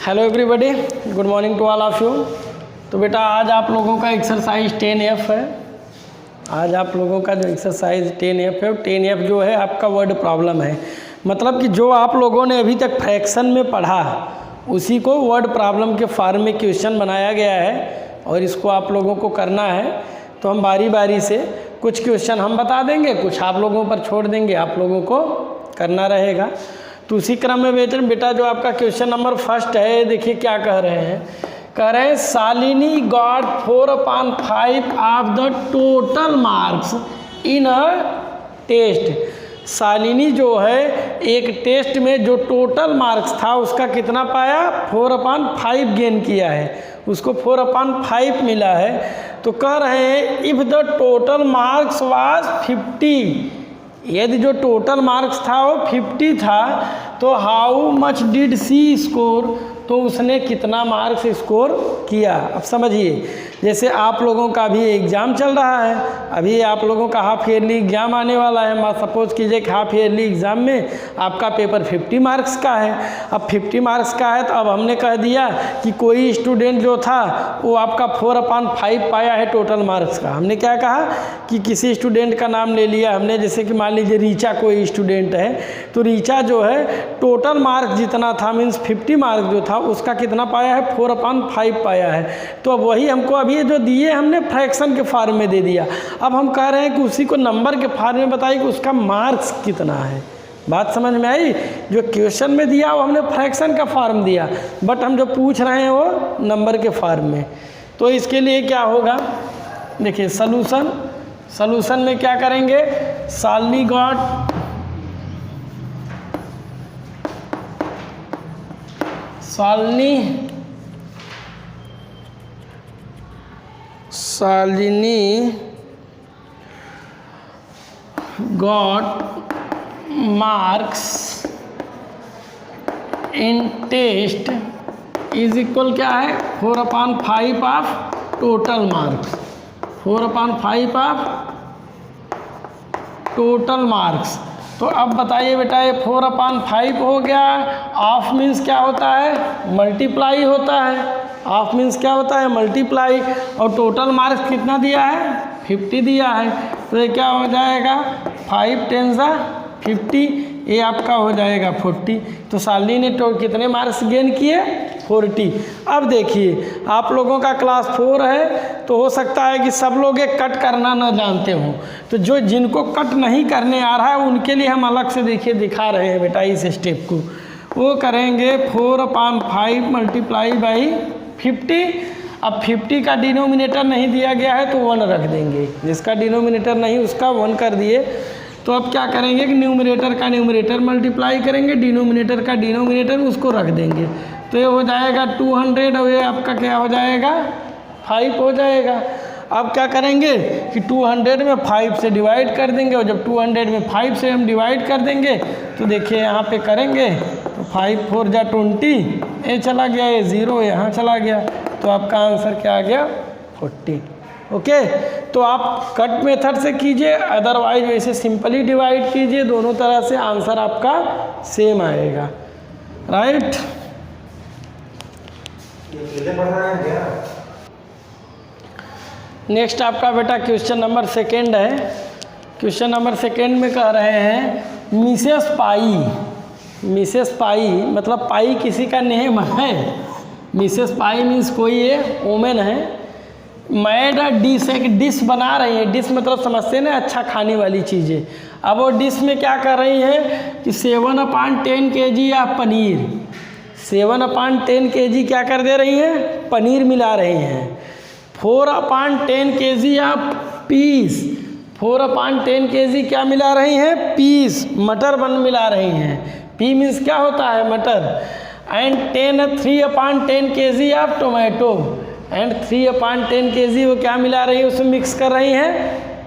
Hello everybody, good morning to all of you. तो बेटा आज आप लोगों का एक्सरसाइज 10F है। आज आप लोगों का जो एक्सरसाइज 10F है, 10F जो है आपका वर्ड प्रॉब्लम है। मतलब कि जो आप लोगों ने अभी तक फ्रैक्शन में पढ़ा उसी को वर्ड प्रॉब्लम के फॉर्म में क्वेश्चन बनाया गया है और इसको आप लोगों को करना है। तो हम बारी बारी से कुछ क्वेश्चन हम बता देंगे, कुछ आप लोगों पर छोड़ देंगे, आप लोगों को करना रहेगा। तो उसी क्रम में बेटा जो आपका क्वेश्चन नंबर फर्स्ट है, देखिए क्या कह रहे हैं। कह रहे हैं Shalini got 4/5 of the total marks in a test. Shalini जो है एक टेस्ट में जो टोटल मार्क्स था उसका कितना पाया, 4/5 गेन किया है, उसको 4/5 मिला है। तो कह रहे हैं if the total marks was 50, यदि जो टोटल मार्क्स था वो 50 था तो how much did she score, तो उसने कितना मार्क्स स्कोर किया। अब समझिए, जैसे आप लोगों का भी एग्ज़ाम चल रहा है, अभी आप लोगों का हाफ ईयरली एग्ज़ाम आने वाला है। मान सपोज कीजिए कि हाफ ईयरली एग्ज़ाम में आपका पेपर 50 मार्क्स का है। अब 50 मार्क्स का है तो अब हमने कह दिया कि कोई स्टूडेंट जो था वो आपका 4/5 पाया है टोटल मार्क्स का। हमने क्या कहा कि किसी स्टूडेंट का नाम ले लिया हमने, जैसे कि मान लीजिए रीचा कोई स्टूडेंट है, तो रीचा जो है टोटल मार्क्स जितना था मीन्स 50 मार्क्स जो था उसका कितना पाया है, 4/5 पाया है। तो अब वही हमको अभी जो दिए हमने फ्रैक्शन के फॉर्म में दे दिया। अब हम कह रहे हैं कि उसी को नंबर के फॉर्म में बताइए कि उसका मार्क्स कितना है। बात समझ में आई? जो क्वेश्चन में दिया वो हमने फ्रैक्शन का फॉर्म दिया, बट हम जो पूछ रहे हैं वो नंबर के फॉर्म में। तो इसके लिए क्या होगा, देखिए सलूशन में क्या करेंगे। Shalini got marks in test is equal क्या है, 4/5 of total marks, 4/5 of total marks. तो अब बताइए बेटा, ये 4/5 हो गया। ऑफ मीन्स क्या होता है, मल्टीप्लाई होता है। ऑफ मीन्स क्या होता है, मल्टीप्लाई। और टोटल मार्क्स कितना दिया है, 50 दिया है। तो ये क्या हो जाएगा, 5 10 50, ये आपका हो जाएगा 40। तो शालिनी ने कितने मार्क्स गेन किए, 40। अब देखिए आप लोगों का क्लास 4 है तो हो सकता है कि सब लोग एक कट करना ना जानते हों, तो जो जिनको कट नहीं करने आ रहा है उनके लिए हम अलग से देखिए दिखा रहे हैं बेटा इस स्टेप को। वो करेंगे 4/5 मल्टीप्लाई बाई 50। अब 50 का डिनोमिनेटर नहीं दिया गया है तो 1 रख देंगे, जिसका डिनोमिनेटर नहीं उसका 1 कर दिए। तो अब क्या करेंगे कि न्यूमरेटर का न्यूमरेटर मल्टीप्लाई करेंगे, डिनोमिनेटर का डिनोमिनेटर उसको रख देंगे। तो ये हो जाएगा 200 और ये आपका क्या हो जाएगा, 5 हो जाएगा। अब क्या करेंगे कि 200 में 5 से डिवाइड कर देंगे, और जब 200 में 5 से हम डिवाइड कर देंगे तो देखिए यहाँ पे करेंगे तो 5 4 जा 20, ये चला गया, ये 0 यहाँ चला गया, तो आपका आंसर क्या आ गया, 40। ओके, तो आप कट मेथड से कीजिए, अदरवाइज वैसे सिंपली डिवाइड कीजिए, दोनों तरह से आंसर आपका सेम आएगा। राइट, नेक्स्ट आपका बेटा क्वेश्चन नंबर 2 है। क्वेश्चन नंबर 2 में कह रहे हैं मिसेस पाई मतलब पाई किसी का नेम है। मिसेस पाई मीन्स कोई ये वोमेन है, मैड डिश, एक डिश बना रही है। डिश मतलब समझते हैं ना, अच्छा खाने वाली चीज़ें। अब वो डिश में क्या कर रही है कि 7/10 kg या पनीर, 7/10 kg क्या कर दे रही हैं, पनीर मिला रही हैं। 4/10 kg या पीस, 4/10 kg क्या मिला रही हैं, पीस, मटर मिला रही हैं। पी मीन्स क्या होता है, मटर। एंड 3/10 kg या टोमेटो, एंड 3/10 kg वो क्या मिला रही है, उसमें मिक्स कर रही हैं,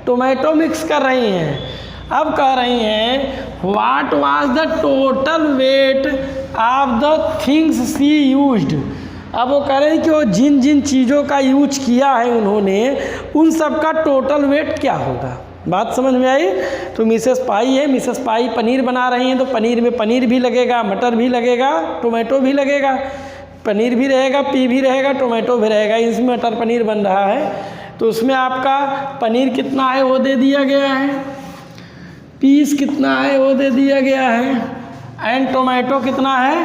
टोमेटो मिक्स कर रही हैं। अब कह रही हैं what was the total weight of the things she used. अब वो कह रहे हैं कि वो जिन जिन चीज़ों का यूज किया है उन्होंने, उन सब का टोटल वेट क्या होगा। बात समझ में आई। तो मिसेस पाई है, मिसेस पाई पनीर बना रही हैं, तो पनीर में पनीर भी लगेगा, मटर भी लगेगा, टोमेटो भी लगेगा। पनीर भी रहेगा, पी भी रहेगा, टोमेटो भी रहेगा। इसमें मटर पनीर बन रहा है तो उसमें आपका पनीर कितना है वो दे दिया गया है, पीस कितना है वो दे दिया गया है, एंड टोमेटो कितना है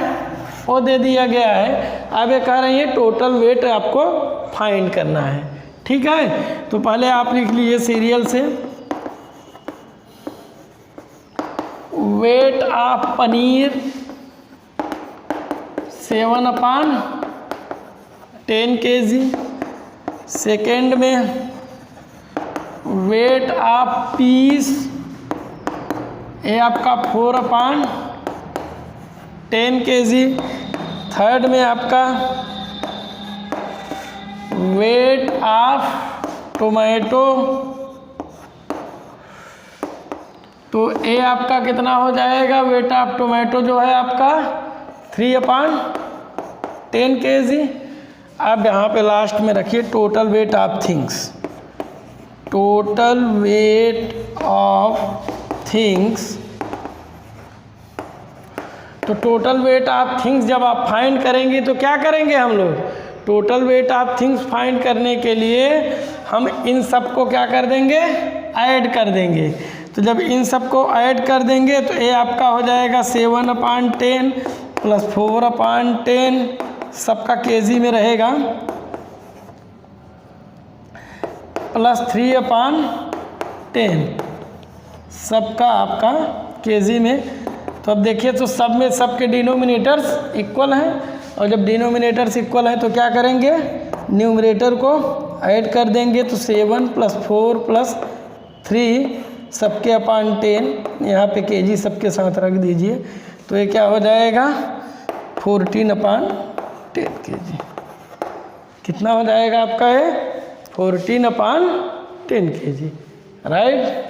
वो दे दिया गया है। अब ये कह रहे हैं टोटल वेट आपको फाइंड करना है। ठीक है, तो पहले आप लिख लीजिए सीरियल से weight of paneer 7/10 kg। Second में वेट ऑफ पीस ये आपका 4/10 kg। थर्ड में आपका वेट ऑफ टोमेटो, तो ये आपका कितना हो जाएगा, वेट ऑफ टोमेटो जो है आपका 3/10 kg। अब यहाँ पे लास्ट में रखिए total weight of things, total weight of things. तो टोटल वेट ऑफ थिंग्स जब आप फाइंड करेंगे तो क्या करेंगे हम लोग, total weight of things find करने के लिए हम इन सब को क्या कर देंगे, ऐड कर देंगे। तो जब इन सब को ऐड कर देंगे तो ये आपका हो जाएगा 7/10 प्लस 4/10, सबका केजी में रहेगा, प्लस 3/10 सबका आपका केजी में। तो अब देखिए तो सब में सबके डिनोमिनेटर्स इक्वल हैं, और जब डिनोमिनेटर्स इक्वल हैं तो क्या करेंगे, न्यूमरेटर को ऐड कर देंगे। तो 7 + 4 + 3 सबके अपान 10, यहाँ पे केजी सबके साथ रख दीजिए। तो ये क्या हो जाएगा 14/10 kg। कितना हो जाएगा आपका ये 14/10 kg, राइट।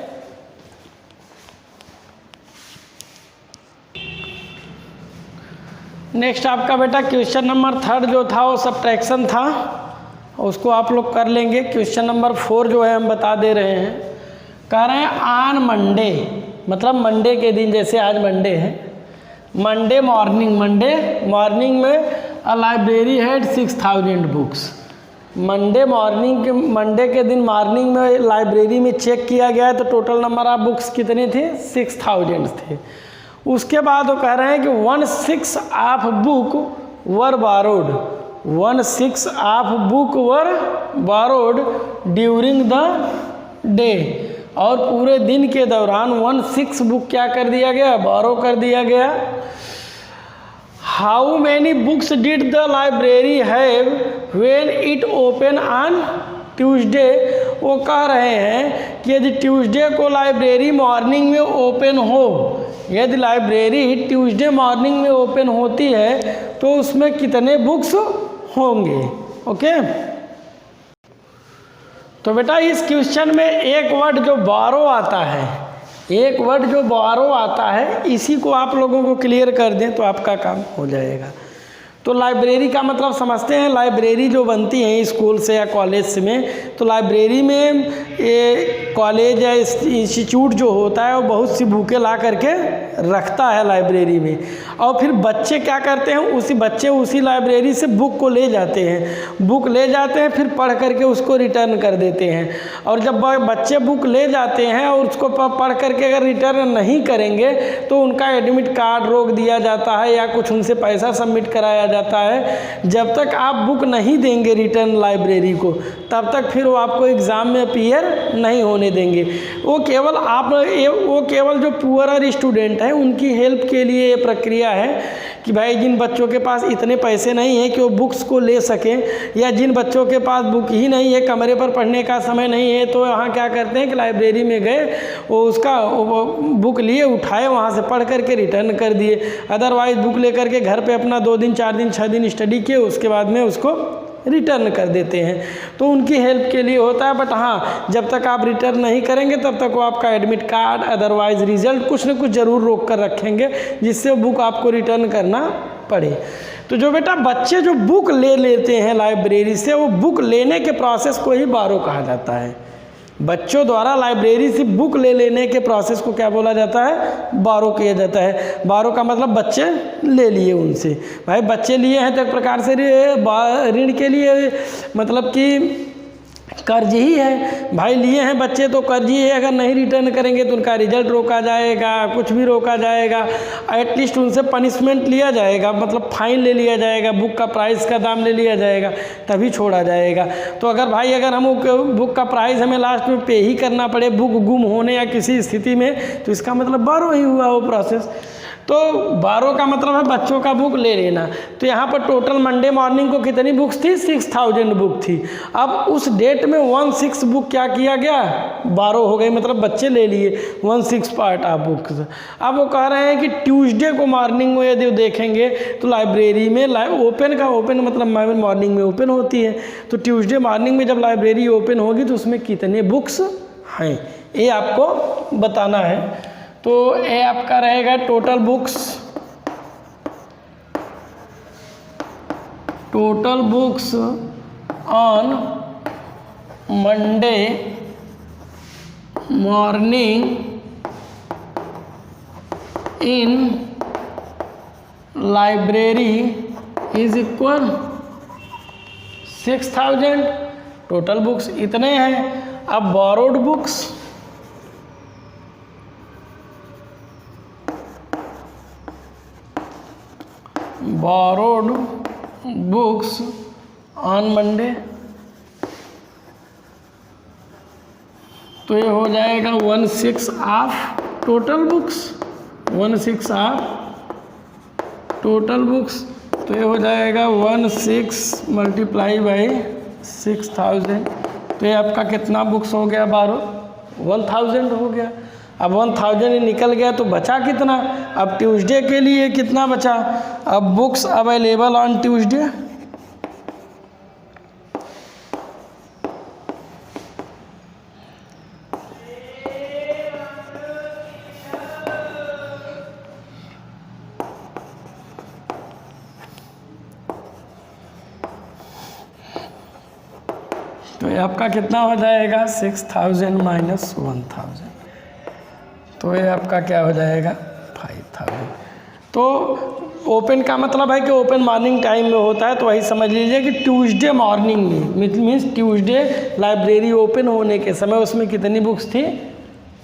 नेक्स्ट आपका बेटा क्वेश्चन नंबर 3 जो था वो सब्ट्रैक्शन था, उसको आप लोग कर लेंगे। क्वेश्चन नंबर 4 जो है हम बता दे रहे हैं, कह रहे हैं ऑन मंडे, मतलब मंडे के दिन, जैसे आज मंडे है, मंडे मॉर्निंग में a library had 6000 books. Monday के दिन मॉर्निंग में लाइब्रेरी में चेक किया गया तो टोटल नंबर ऑफ बुक्स कितने थे, 6000 थे। उसके बाद वो कह रहे हैं कि 1/6 of book were borrowed, 1/6 of book were borrowed during the day, और पूरे दिन के दौरान 1/6 बुक क्या कर दिया गया, बारो कर दिया गया। How many books did the library have when it open on Tuesday. वो कह रहे हैं कि यदि ट्यूसडे को लाइब्रेरी मॉर्निंग में ओपन हो, यदि लाइब्रेरी ट्यूसडे मॉर्निंग में ओपन होती है तो उसमें कितने बुक्स होंगे। ओके, तो बेटा इस क्वेश्चन में एक वर्ड जो बारो आता है, एक वर्ड जो बारो आता है, इसी को आप लोगों को क्लियर कर दें तो आपका काम हो जाएगा। तो लाइब्रेरी का मतलब समझते हैं, लाइब्रेरी जो बनती है स्कूल से या कॉलेज से में, तो लाइब्रेरी में ये कॉलेज या इंस्टीट्यूट जो होता है वो बहुत सी बुकें ला करके रखता है लाइब्रेरी में, और फिर बच्चे क्या करते हैं, उसी लाइब्रेरी से बुक को ले जाते हैं, फिर पढ़ करके उसको रिटर्न कर देते हैं। और जब बच्चे बुक ले जाते हैं और उसको पढ़ करके अगर रिटर्न नहीं करेंगे तो उनका एडमिट कार्ड रोक दिया जाता है या कुछ उनसे पैसा सबमिट कराया जाता है। जब तक आप बुक नहीं देंगे रिटर्न लाइब्रेरी को, तब तक फिर वो आपको एग्ज़ाम में अपीयर नहीं होने देंगे। वो केवल जो पुअर स्टूडेंट हैं उनकी हेल्प के लिए ये प्रक्रिया है कि भाई जिन बच्चों के पास इतने पैसे नहीं हैं कि वो बुक्स को ले सकें, या जिन बच्चों के पास बुक ही नहीं है, कमरे पर पढ़ने का समय नहीं है, तो यहाँ क्या करते हैं कि लाइब्रेरी में गए, वो बुक लिए, उठाए, वहाँ से पढ़ करके रिटर्न कर दिए। अदरवाइज़ बुक लेकर के घर पे अपना 2 दिन 4 दिन 6 दिन स्टडी किए, उसके बाद में उसको रिटर्न कर देते हैं। तो उनकी हेल्प के लिए होता है। बट हाँ, जब तक आप रिटर्न नहीं करेंगे तब तक वो आपका एडमिट कार्ड, अदरवाइज रिजल्ट कुछ न कुछ ज़रूर रोक कर रखेंगे, जिससे बुक आपको रिटर्न करना पड़े। तो जो बेटा बच्चे जो बुक ले लेते हैं लाइब्रेरी से, वो बुक लेने के प्रोसेस को ही बारो कहा जाता है। बच्चों द्वारा लाइब्रेरी से बुक ले लेने के प्रोसेस को क्या बोला जाता है? बारो किया जाता है। बारो का मतलब बच्चे ले लिए उनसे। भाई बच्चे लिए हैं तो एक प्रकार से ऋण के लिए मतलब कि कर्ज ही है। भाई लिए हैं बच्चे तो कर्ज ही है, अगर नहीं रिटर्न करेंगे तो उनका रिजल्ट रोका जाएगा, कुछ भी रोका जाएगा, एटलीस्ट उनसे पनिशमेंट लिया जाएगा, मतलब फाइन ले लिया जाएगा, बुक का प्राइस का दाम ले लिया जाएगा, तभी छोड़ा जाएगा। तो अगर हम बुक का प्राइस हमें लास्ट में पे ही करना पड़े बुक गुम होने या किसी स्थिति में, तो इसका मतलब बारो ही हुआ वो प्रोसेस। तो बारो का मतलब है बच्चों का बुक ले लेना। तो यहाँ पर टोटल मंडे मॉर्निंग को कितनी बुक्स थी? 6000 बुक थी। अब उस डेट में 16 बुक क्या किया गया? बारो हो गई, मतलब बच्चे ले लिए 16 पार्ट ऑफ बुक्स। अब वो कह रहे हैं कि ट्यूसडे को मॉर्निंग में यदि देखेंगे तो लाइब्रेरी में ओपन मतलब मॉर्निंग में ओपन होती है, तो ट्यूसडे मॉर्निंग में जब लाइब्रेरी ओपन होगी तो उसमें कितने बुक्स हैं ये आपको बताना है। तो ये आपका रहेगा total books on Monday morning in library is equal 6000। Total books इतने हैं। अब बोरोड बुक्स ऑन मंडे, तो ये हो जाएगा 16 of total books, 16 of total books, तो ये हो जाएगा 16 मल्टीप्लाई बाई 6000। तो ये आपका कितना बुक्स हो गया? 1000 हो गया। अब 1000 निकल गया तो बचा कितना? अब ट्यूसडे के लिए कितना बचा? अब बुक्स अवेलेबल ऑन ट्यूसडे, तो ये आपका कितना हो जाएगा? 6000 माइनस 1000, तो ये आपका क्या हो जाएगा? 5000। तो ओपन का मतलब है कि ओपन मॉर्निंग टाइम में होता है, तो वही समझ लीजिए कि ट्यूसडे मॉर्निंग में मीन्स ट्यूसडे लाइब्रेरी ओपन होने के समय उसमें कितनी बुक्स थी?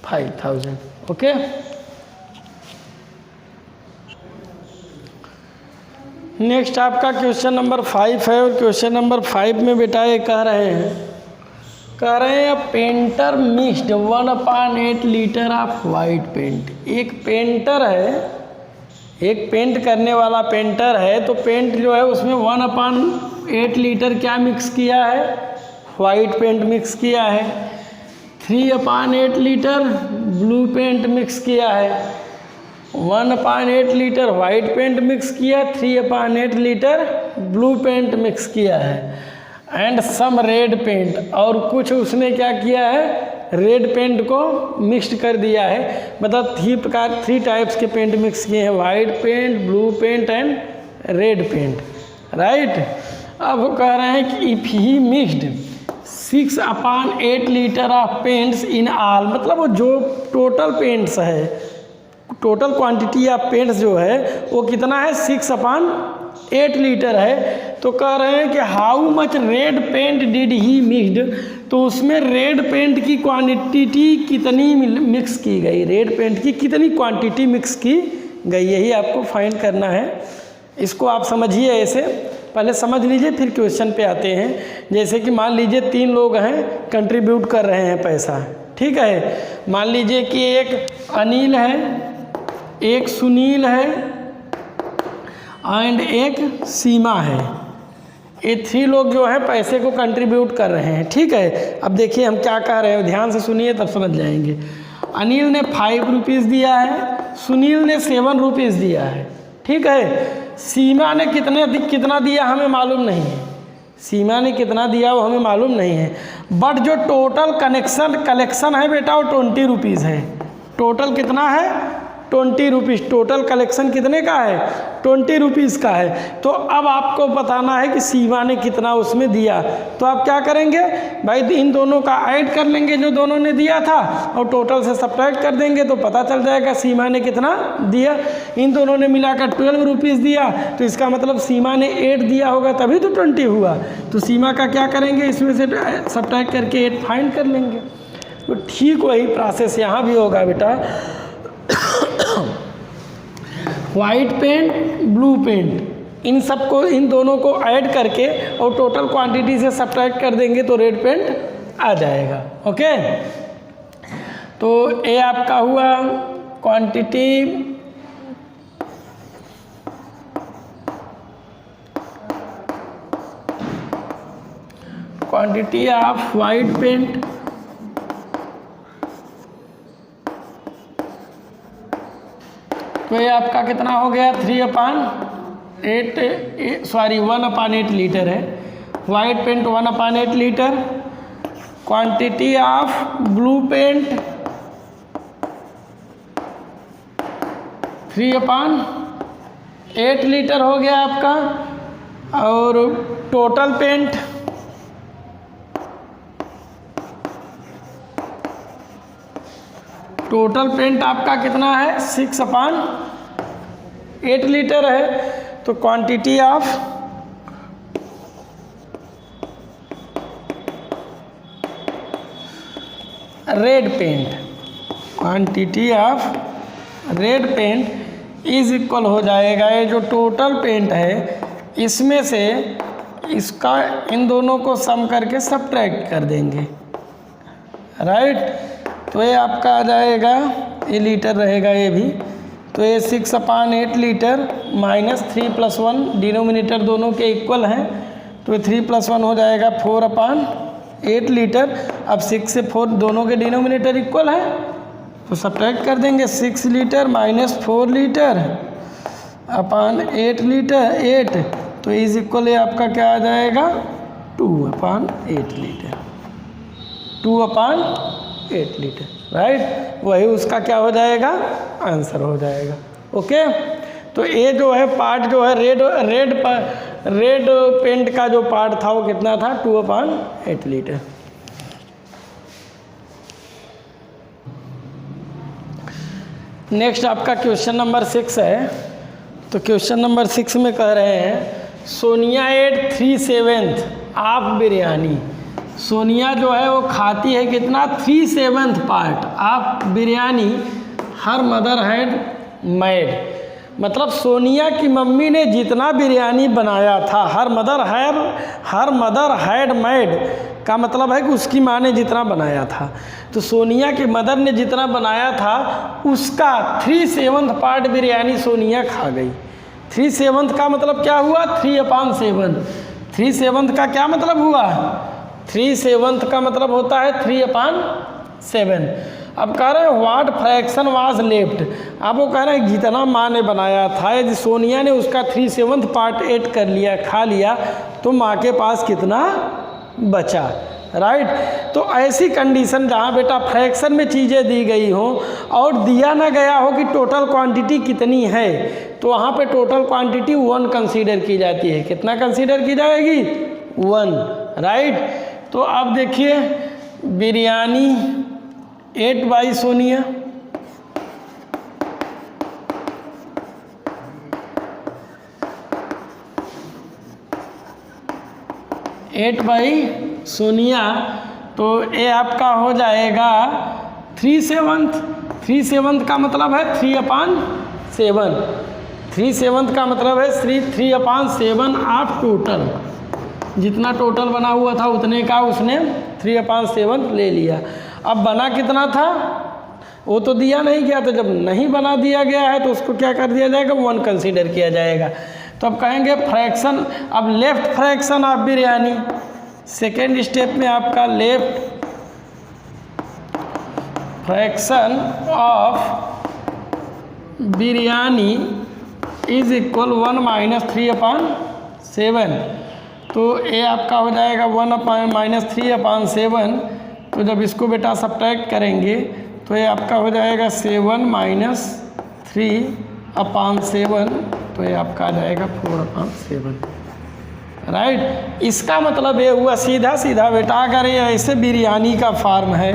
5000। ओके। नेक्स्ट आपका क्वेश्चन नंबर 5 है, और क्वेश्चन नंबर 5 में बेटा ये कह रहे हैं painter mixed 1/8 litre of white paint. एक पेंटर है, एक पेंट करने वाला पेंटर है, तो पेंट जो है उसमें 1/8 लीटर क्या मिक्स किया है? वाइट पेंट मिक्स किया है। 3/8 लीटर ब्लू पेंट मिक्स किया है। 1/8 लीटर वाइट पेंट मिक्स किया, 3/8 लीटर ब्लू पेंट मिक्स किया है, एंड सम रेड पेंट, और कुछ उसने क्या किया है? रेड पेंट को मिक्स कर दिया है। मतलब 3 टाइप्स के पेंट मिक्स किए हैं, white paint, blue paint and red paint, right. अब वो कह रहे हैं कि if he mixed 6/8 litre of paints in all, मतलब वो जो टोटल पेंट्स है, टोटल क्वांटिटी ऑफ पेंट्स जो है वो कितना है? 6/8 लीटर है। तो कह रहे हैं कि how much red paint did he mixed, तो उसमें रेड पेंट की क्वांटिटी कितनी मिक्स की गई? रेड पेंट की कितनी क्वांटिटी मिक्स की गई, यही आपको फाइंड करना है। इसको आप समझिए ऐसे, पहले समझ लीजिए फिर क्वेश्चन पे आते हैं। जैसे कि मान लीजिए 3 लोग हैं, कंट्रीब्यूट कर रहे हैं पैसा, ठीक है। मान लीजिए कि एक अनिल है, एक सुनील है एंड एक सीमा है। ये 3 लोग जो है पैसे को कंट्रीब्यूट कर रहे हैं, ठीक है। अब देखिए हम क्या कह रहे हैं, ध्यान से सुनिए तब समझ जाएंगे। अनिल ने 5 रुपीज़ दिया है, सुनील ने 7 रुपीज़ दिया है, ठीक है। सीमा ने कितना दिया हमें मालूम नहीं है, सीमा ने कितना दिया वो हमें मालूम नहीं है। बट जो टोटल कलेक्शन है बेटा वो 20 रुपीज़ है। टोटल कितना है? 20 रुपीज़। टोटल कलेक्शन कितने का है? 20 रुपीज़ का है। तो अब आपको बताना है कि सीमा ने कितना उसमें दिया। तो आप क्या करेंगे भाई, इन दोनों का ऐड कर लेंगे जो दोनों ने दिया था और टोटल से सब्ट्रैक्ट कर देंगे तो पता चल जाएगा सीमा ने कितना दिया। इन दोनों ने मिलाकर 12 रुपीज़ दिया, तो इसका मतलब सीमा ने 8 दिया होगा तभी तो 20 हुआ। तो सीमा का क्या करेंगे, इसमें से सब्ट्रैक्ट करके 8 फाइंड कर लेंगे। तो ठीक वही प्रोसेस यहाँ भी होगा बेटा। वाइट पेंट, ब्लू पेंट, इन सबको, इन दोनों को ऐड करके और टोटल क्वांटिटी से सब्ट्रैक्ट कर देंगे तो रेड पेंट आ जाएगा। ओके, तो ये आपका हुआ क्वांटिटी ऑफ वाइट पेंट तो ये आपका कितना हो गया 1/8 लीटर है। White paint 1/8 litre. Quantity of blue paint 3/8 litre हो गया आपका। और टोटल पेंट आपका कितना है 6/8 लीटर है। तो quantity of red paint is equal हो जाएगा, ये जो टोटल पेंट है इसमें से इसका इन दोनों को सम करके सब्ट्रैक्ट कर देंगे, राइट। तो ये आपका आ जाएगा, ये लीटर रहेगा ये भी, तो ये 6/8 लीटर माइनस 3 + 1, डिनोमिनेटर दोनों के इक्वल हैं तो ये 3 + 1 हो जाएगा 4/8 लीटर। अब 6 से 4 दोनों के डिनोमिनेटर इक्वल है तो सब्ट्रैक्ट कर देंगे। 6 लीटर माइनस 4 लीटर अपान 8 लीटर 8, तो इज इक्वल ये आपका क्या आ जाएगा 2/8 लीटर, 2/8 लीटर, राइट। वही उसका क्या हो जाएगा, आंसर हो जाएगा। ओके, तो ये जो है पार्ट जो है रेड पेंट का जो पार्ट था वो कितना था 2/8 लीटर। नेक्स्ट आपका क्वेश्चन नंबर 6 है। तो क्वेश्चन नंबर 6 में कह रहे हैं सोनिया एट 3/7 ऑफ बिरयानी। सोनिया जो है वो खाती है कितना 3/7 part of biryani, her mother had made. मतलब सोनिया की मम्मी ने जितना बिरयानी बनाया था, हर मदर हैड मेड का मतलब है कि उसकी माँ ने जितना बनाया था। तो सोनिया की मदर ने जितना बनाया था उसका 3/7 पार्ट बिरयानी सोनिया खा गई। 3/7 का मतलब क्या हुआ 3/7। 3/7 का क्या मतलब हुआ 3/7 का मतलब होता है 3/7। अब कह रहे हैं व्हाट फ्रैक्शन वाज लेफ्ट। अब वो कह रहे हैं जितना माँ ने बनाया था यदि सोनिया ने उसका 3/7 पार्ट ऐड कर लिया, खा लिया, तो माँ के पास कितना बचा, राइट। तो ऐसी कंडीशन जहाँ बेटा फ्रैक्शन में चीज़ें दी गई हो और दिया ना गया हो कि टोटल क्वांटिटी कितनी है, तो वहाँ पे टोटल क्वांटिटी 1 कंसीडर की जाती है। कितना कंसीडर की जाएगी 1, राइट। तो अब देखिए बिरयानी 8 बाई सोनिया, सोनिया, तो ये आपका हो जाएगा 3/7 का मतलब है 3/7। 3/7 का मतलब है 3/7 ऑफ टोटल, जितना टोटल बना हुआ था उतने का उसने 3/7 ले लिया। अब बना कितना था वो तो दिया नहीं गया, तो जब नहीं बना दिया गया है तो उसको क्या कर दिया जाएगा 1 कंसीडर किया जाएगा। तो अब कहेंगे फ्रैक्शन, अब left fraction of biryani, second step में आपका left fraction of biryani is equal 1 - 3/7। तो ये आपका हो जाएगा 1 - 3/7। तो जब इसको बेटा सब्ट्रैक्ट करेंगे तो ये आपका हो जाएगा 7 - 3/7, तो ये आपका आ जाएगा 4/7, राइट। इसका मतलब ये हुआ सीधा सीधा बेटा, अगर ये ऐसे बिरयानी का फार्म है,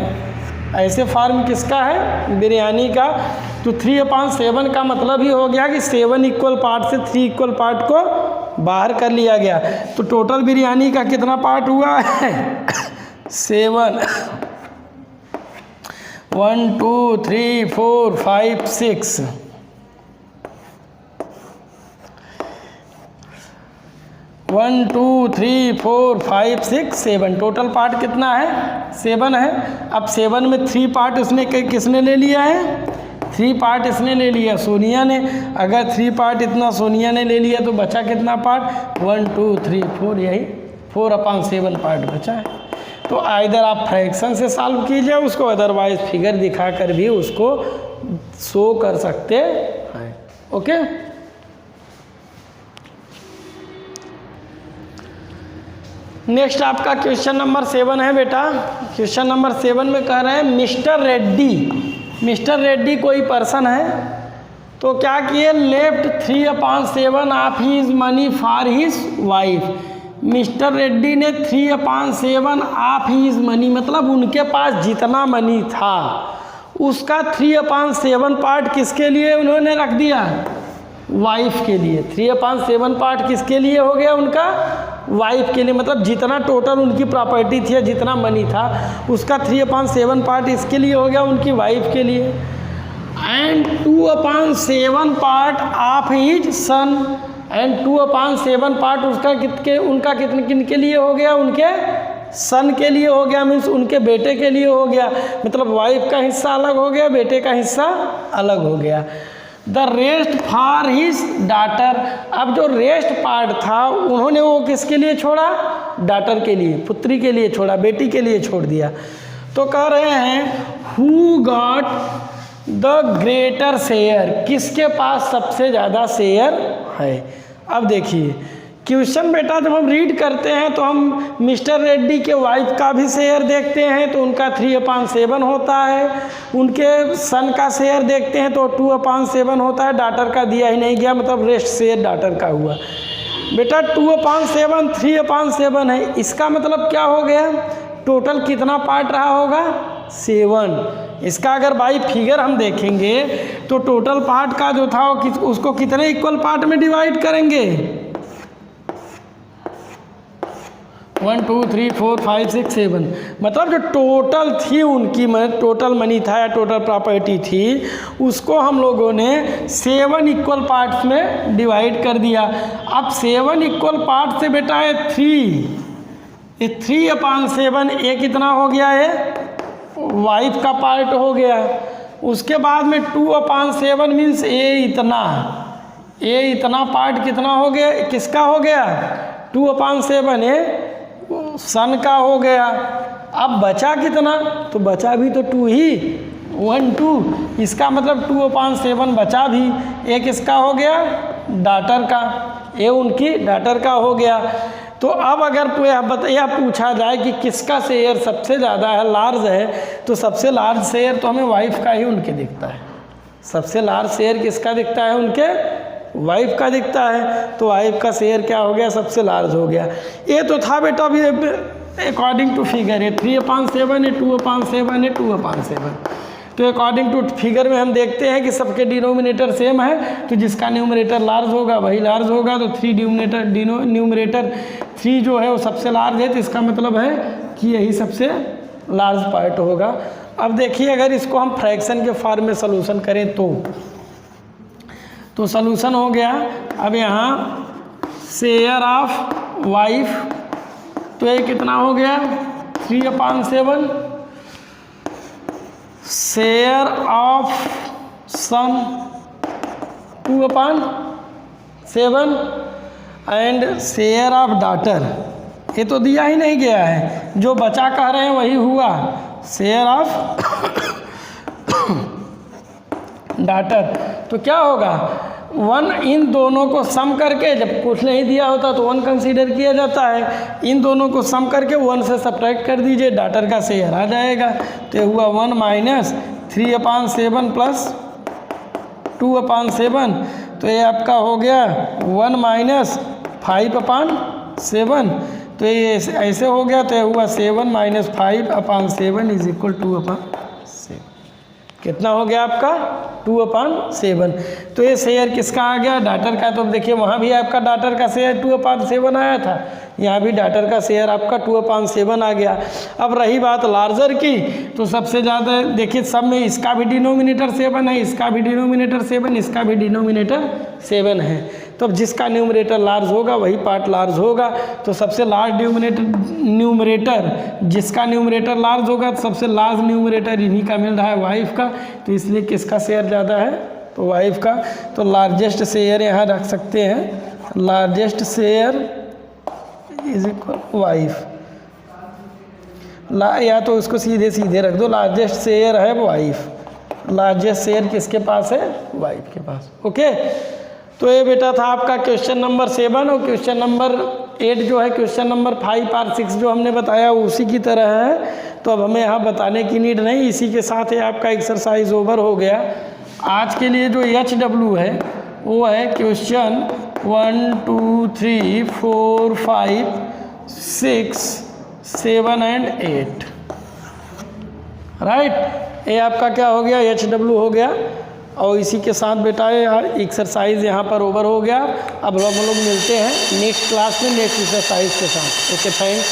ऐसे फार्म किसका है, बिरयानी का, तो 3/7 का मतलब ही हो गया कि 7 इक्वल पार्ट से 3 इक्वल पार्ट को बाहर कर लिया गया। तो टोटल बिरयानी का कितना पार्ट हुआ है 7, 1 2 3 4 5 6, 1 2 3 4 5 6 7, टोटल पार्ट कितना है 7 है। अब 7 में 3 पार्ट उसने किसने ले लिया है, 3 पार्ट इसने ले लिया सोनिया ने। अगर 3 पार्ट इतना सोनिया ने ले लिया तो बचा कितना पार्ट, 1 2 3 4, यही 4/7 पार्ट बचा है। तो आइदर आप फ्रैक्शन से सॉल्व कीजिए उसको, अदरवाइज फिगर दिखाकर भी उसको शो कर सकते हैं। ओके, नेक्स्ट आपका क्वेश्चन नंबर 7 है बेटा। क्वेश्चन नंबर 7 में कह रहे हैं मिस्टर रेड्डी कोई पर्सन है, तो क्या किए, left 3/7 of his money for his wife. Mister Reddy ने 3/7 ऑफ हिज मनी, मतलब उनके पास जितना मनी था उसका 3/7 पार्ट किसके लिए उन्होंने रख दिया, वाइफ के लिए। 3/7 पार्ट किसके लिए हो गया, उनका वाइफ के लिए, मतलब जितना टोटल उनकी प्रॉपर्टी थी, जितना मनी था उसका 3/7 पार्ट इसके लिए हो गया, उनकी वाइफ के लिए। And 2/7 part of his son, and 2/7 part उनका किनके लिए हो गया, उनके सन के लिए हो गया, मीन्स उनके बेटे के लिए हो गया। मतलब वाइफ का हिस्सा अलग हो गया, बेटे का हिस्सा अलग हो गया। The rest for his daughter, अब जो रेस्ट पार्ट था उन्होंने वो किसके लिए छोड़ा, डाटर के लिए, पुत्री के लिए छोड़ा, बेटी के लिए छोड़ दिया। तो कह रहे हैं who got the greater share, किसके पास सबसे ज़्यादा शेयर है। अब देखिए क्वेश्चन बेटा जब हम रीड करते हैं तो हम मिस्टर रेड्डी के वाइफ का भी शेयर देखते हैं तो उनका 3/7 होता है, उनके सन का शेयर देखते हैं तो 2/7 होता है, डाटर का दिया ही नहीं गया, मतलब रेस्ट शेयर डाटर का हुआ। बेटा 2/7 3/7 है, इसका मतलब क्या हो गया, टोटल कितना पार्ट रहा होगा 7। इसका अगर बाई फिगर हम देखेंगे तो टोटल पार्ट का जो था उसको कितने इक्वल पार्ट में डिवाइड करेंगे, 1 2 3 4 5 6 7, मतलब जो टोटल थी उनकी टोटल मनी था या टोटल प्रॉपर्टी थी उसको हम लोगों ने 7 इक्वल पार्ट्स में डिवाइड कर दिया। अब 7 इक्वल पार्ट से बेटा है 3, ये 3/7 ये कितना हो गया है, वाइफ का पार्ट हो गया। उसके बाद में 2/7 मीन्स ये इतना पार्ट कितना हो गया, किसका हो गया, 2/7 ये सन का हो गया। अब बचा कितना, तो बचा भी तो 2 ही, 1 2, इसका मतलब 2/7 बचा भी, एक इसका हो गया डाटर का, ये उनकी डाटर का हो गया। तो अब अगर यह पूछा जाए कि किसका शेयर सबसे ज़्यादा है, लार्ज है, तो सबसे लार्ज शेयर तो हमें वाइफ का ही उनके दिखता है। सबसे लार्ज शेयर किसका दिखता है, उनके वाइफ का दिखता है। तो वाइफ का शेयर क्या हो गया, सबसे लार्ज हो गया। ये तो था बेटा अभी अकॉर्डिंग टू फिगर है 3/7 है, 2/7 है, 2/7। तो अकॉर्डिंग टू फिगर में हम देखते हैं कि सबके डिनोमिनेटर सेम है, तो जिसका न्यूमरेटर लार्ज होगा वही लार्ज होगा। तो 3 न्यूमरेटर 3 जो है वो सबसे लार्ज है, तो इसका मतलब है कि यही सबसे लार्ज पार्ट होगा। अब देखिए अगर इसको हम फ्रैक्शन के फॉर्म में सोल्यूशन करें तो सोल्यूशन हो गया। अब यहाँ शेयर ऑफ वाइफ, तो ये कितना हो गया 3/7, share of son 2/7 and share of daughter, ये तो दिया ही नहीं गया है, जो बचा कह रहे हैं वही हुआ, शेयर ऑफ डाटर। तो क्या होगा 1, इन दोनों को सम करके, जब कुछ नहीं दिया होता तो 1 कंसीडर किया जाता है, इन दोनों को सम करके 1 से सब्ट्रैक्ट कर दीजिए, डाटर का शेयर आ जाएगा। तो हुआ 1 - 3/7 प्लस 2/7, तो ये आपका हो गया 1 माइनस 5/7, तो ये ऐसे हो गया, तो ये हुआ 7 माइनस 5/7 इज इक्वल 2/7। कितना हो गया आपका 2/7। तो ये शेयर किसका आ गया, डाटर का। तो देखिए वहाँ भी आपका डाटर का शेयर 2/7 आया था, यहाँ भी डाटर का शेयर आपका 2/7 आ गया। अब रही बात लार्जर की, तो सबसे ज़्यादा देखिए सब में इसका भी डिनोमिनेटर 7 है, इसका भी डिनोमिनेटर 7, इसका भी डिनोमिनेटर 7 है। तो अब जिसका न्यूमरेटर लार्ज होगा वही पार्ट लार्ज होगा। तो सबसे लार्ज न्यूमरेटर जिसका न्यूमरेटर लार्ज होगा, तो सबसे लार्ज न्यूमरेटर इन्हीं का मिल रहा है, वाइफ का। तो इसलिए किसका शेयर ज़्यादा है, तो वाइफ का। तो लार्जेस्ट शेयर यहाँ रख सकते हैं, largest share is equal wife, या तो उसको सीधे सीधे रख दो, लार्जेस्ट शेयर है वाइफ, लार्जेस्ट शेयर किसके पास है, वाइफ के पास। ओके, तो ये बेटा था आपका क्वेश्चन नंबर 7। और क्वेश्चन नंबर 8 जो है, क्वेश्चन नंबर 5 और 6 जो हमने बताया उसी की तरह है, तो अब हमें यहाँ बताने की नीड नहीं। इसी के साथ ही आपका एक्सरसाइज ओवर हो गया। आज के लिए जो HW है वो है क्वेश्चन 1 2 3 4 5 6 7 एंड 8, राइट। ये आपका क्या हो गया, HW हो गया। और इसी के साथ बेटा यार एक्सरसाइज यहाँ पर ओवर हो गया। अब हम लोग मिलते हैं नेक्स्ट क्लास में नेक्स्ट एक्सरसाइज के साथ। Okay, thanks.